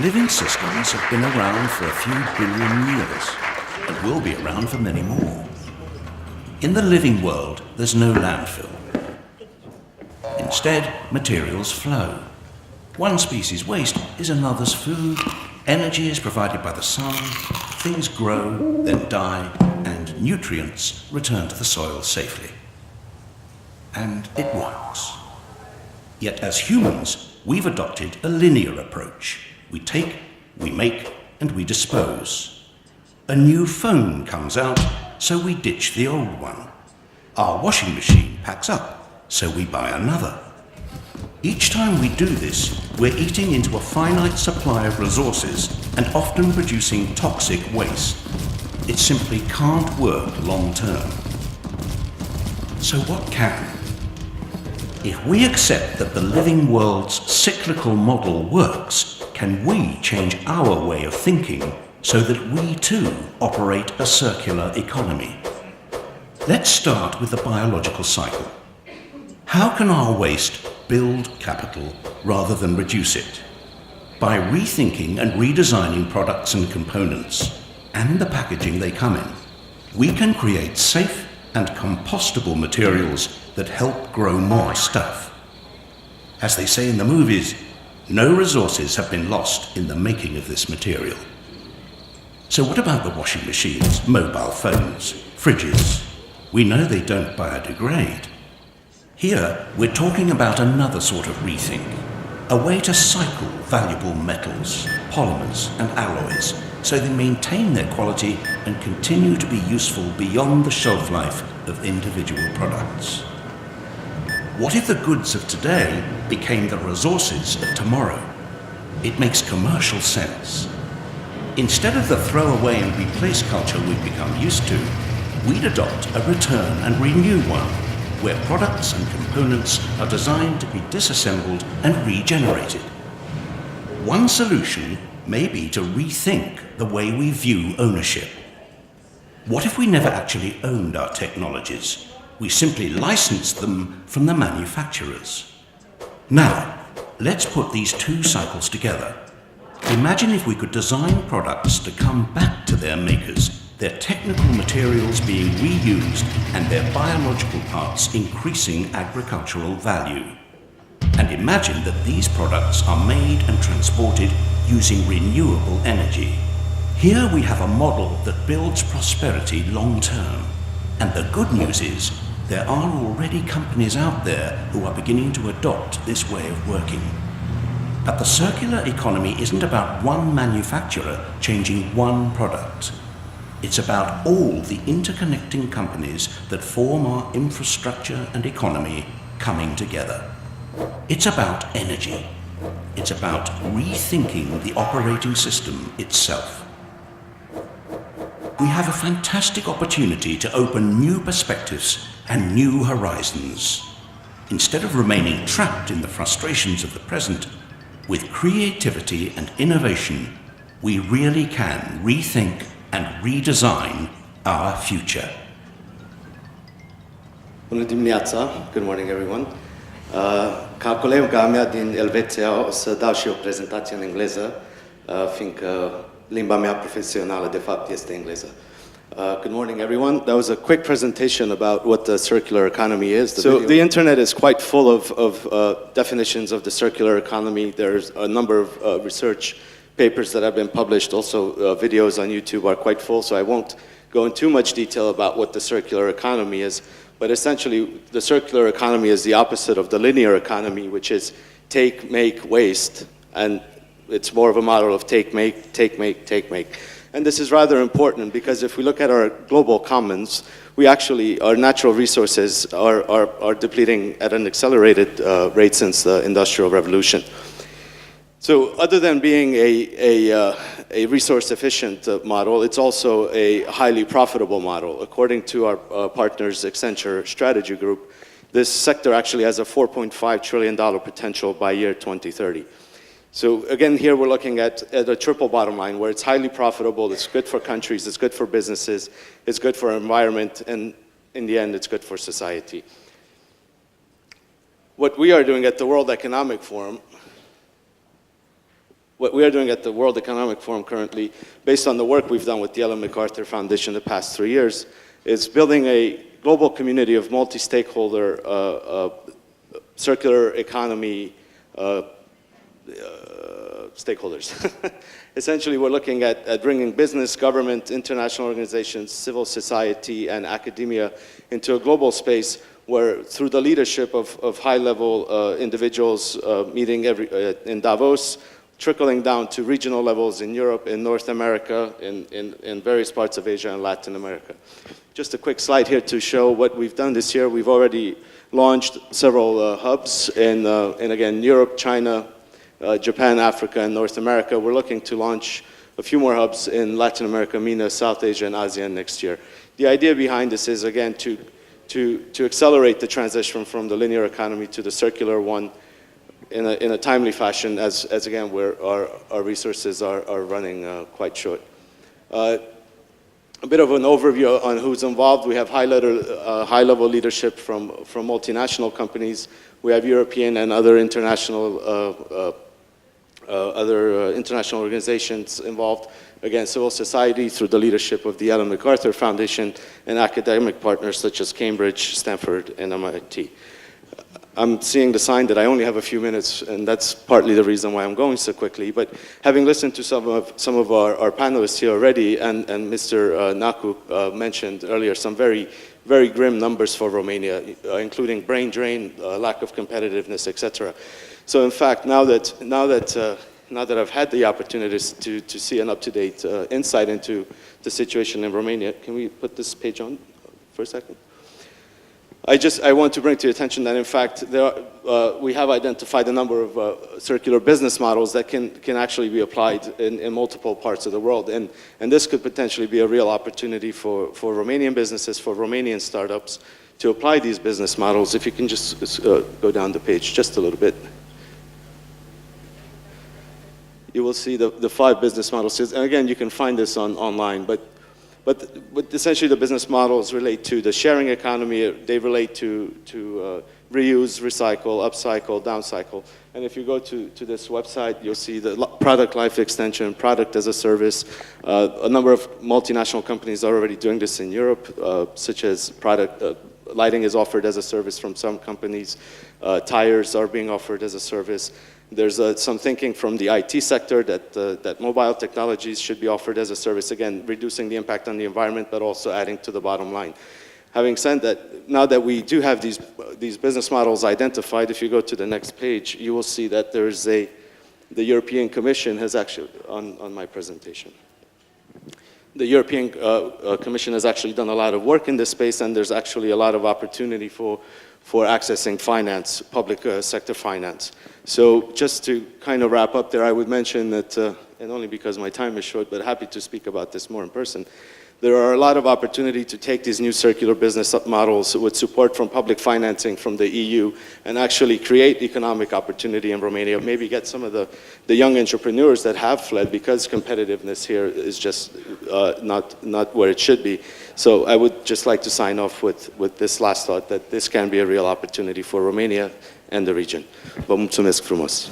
Living systems have been around for a few billion years and will be around for many more. In the living world, there's no landfill. Instead, materials flow. One species' waste is another's food, energy is provided by the sun, things grow, then die, and nutrients return to the soil safely. And it works. Yet as humans, we've adopted a linear approach. We take, we make, and we dispose. A new phone comes out, so we ditch the old one. Our washing machine packs up, so we buy another. Each time we do this, we're eating into a finite supply of resources and often producing toxic waste. It simply can't work long term. So what can? If we accept that the living world's cyclical model works, can we change our way of thinking so that we too operate a circular economy? Let's start with the biological cycle. How can our waste build capital rather than reduce it? By rethinking and redesigning products and components, and the packaging they come in, we can create safe and compostable materials that help grow more stuff. As they say in the movies, no resources have been lost in the making of this material. So what about the washing machines, mobile phones, fridges? We know they don't biodegrade. Here, we're talking about another sort of rethink, a way to cycle valuable metals, polymers, and alloys so they maintain their quality and continue to be useful beyond the shelf life of individual products. What if the goods of today became the resources of tomorrow? It makes commercial sense. Instead of the throw away and replace culture we've become used to, we'd adopt a return and renew one, where products and components are designed to be disassembled and regenerated. One solution may be to rethink the way we view ownership. What if we never actually owned our technologies? We simply licensed them from the manufacturers. Now, let's put these two cycles together. Imagine if we could design products to come back to their makers, their technical materials being reused and their biological parts increasing agricultural value. And imagine that these products are made and transported using renewable energy. Here we have a model that builds prosperity long term. And the good news is, there are already companies out there who are beginning to adopt this way of working. But the circular economy isn't about one manufacturer changing one product. It's about all the interconnecting companies that form our infrastructure and economy coming together. It's about energy. It's about rethinking the operating system itself. We have a fantastic opportunity to open new perspectives and new horizons. Instead of remaining trapped in the frustrations of the present, with creativity and innovation, we really can rethink and redesign our future. Bună dimineața, good morning everyone. Ca colega mea din Elveția o să dau și eu prezentație în engleză, fiindcă limba mea profesională de fapt este engleză. Good morning everyone. That was a quick presentation about what the circular economy is. So the internet is quite full of definitions of the circular economy. There's a number of research papers that have been published. Also videos on YouTube are quite full, so I won't go in too much detail about what the circular economy is. But essentially, the circular economy is the opposite of the linear economy, which is take, make, waste. And it's more of a model of take, make, take, make, take, make. And this is rather important because if we look at our global commons, we actually, our natural resources are depleting at an accelerated rate since the Industrial Revolution. So other than being a resource-efficient model, it's also a highly profitable model. According to our partners, Accenture Strategy Group, this sector actually has a $4.5 trillion potential by year 2030. So again, here we're looking at a triple bottom line where it's highly profitable, it's good for countries, it's good for businesses, it's good for our environment, and in the end, it's good for society. What we are doing at the World Economic Forum, what we are doing at the World Economic Forum currently, based on the work we've done with the Ellen MacArthur Foundation the past 3 years, is building a global community of multi-stakeholder circular economy stakeholders. Essentially, we're looking at bringing business, government, international organizations, civil society, and academia into a global space where, through the leadership of high-level individuals meeting in Davos, trickling down to regional levels in Europe, in North America, in various parts of Asia and Latin America. Just a quick slide here to show what we've done this year. We've already launched several hubs in again, Europe, China, Japan, Africa, and North America. We're looking to launch a few more hubs in Latin America, MENA, South Asia, and ASEAN next year. The idea behind this is, again, to accelerate the transition from the linear economy to the circular one in a timely fashion, as again, where our resources are running quite short. A bit of an overview on who's involved. We have high-level leadership from multinational companies. We have European and other international organizations involved. Again, civil society through the leadership of the Ellen MacArthur Foundation, and academic partners such as Cambridge, Stanford, and MIT. I'm seeing the sign that I only have a few minutes, and that's partly the reason why I'm going so quickly. But having listened to some of our panelists here already, and Mr. Naku mentioned earlier some very grim numbers for Romania, including brain drain, lack of competitiveness, etc. So in fact, now that I've had the opportunity to see an up-to-date insight into the situation in Romania, can we put this page on for a second? I want to bring to your attention that, in fact, we have identified a number of circular business models that can actually be applied in multiple parts of the world. And this could potentially be a real opportunity for Romanian businesses, for Romanian startups, to apply these business models. If you can just go down the page just a little bit. You will see the 5 business models. And again, you can find this online. But essentially, the business models relate to the sharing economy. They relate to reuse, recycle, upcycle, downcycle. And if you go to this website, you'll see the product life extension, product as a service. A number of multinational companies are already doing this in Europe, such as lighting is offered as a service from some companies. Tires are being offered as a service. There's some thinking from the IT sector that mobile technologies should be offered as a service, again, reducing the impact on the environment, but also adding to the bottom line. Having said that, now that we do have these business models identified, if you go to the next page, you will see that there's the European Commission has actually, on my presentation. The European Commission has actually done a lot of work in this space, and there's actually a lot of opportunity for accessing finance, public sector finance. So just to kind of wrap up there, I would mention that, and only because my time is short, but happy to speak about this more in person, there are a lot of opportunity to take these new circular business models with support from public financing from the EU and actually create economic opportunity in Romania, maybe get some of the young entrepreneurs that have fled because competitiveness here is just not where it should be. So I would just like to sign off with this last thought, that this can be a real opportunity for Romania and the region. Vă mulțumesc frumos!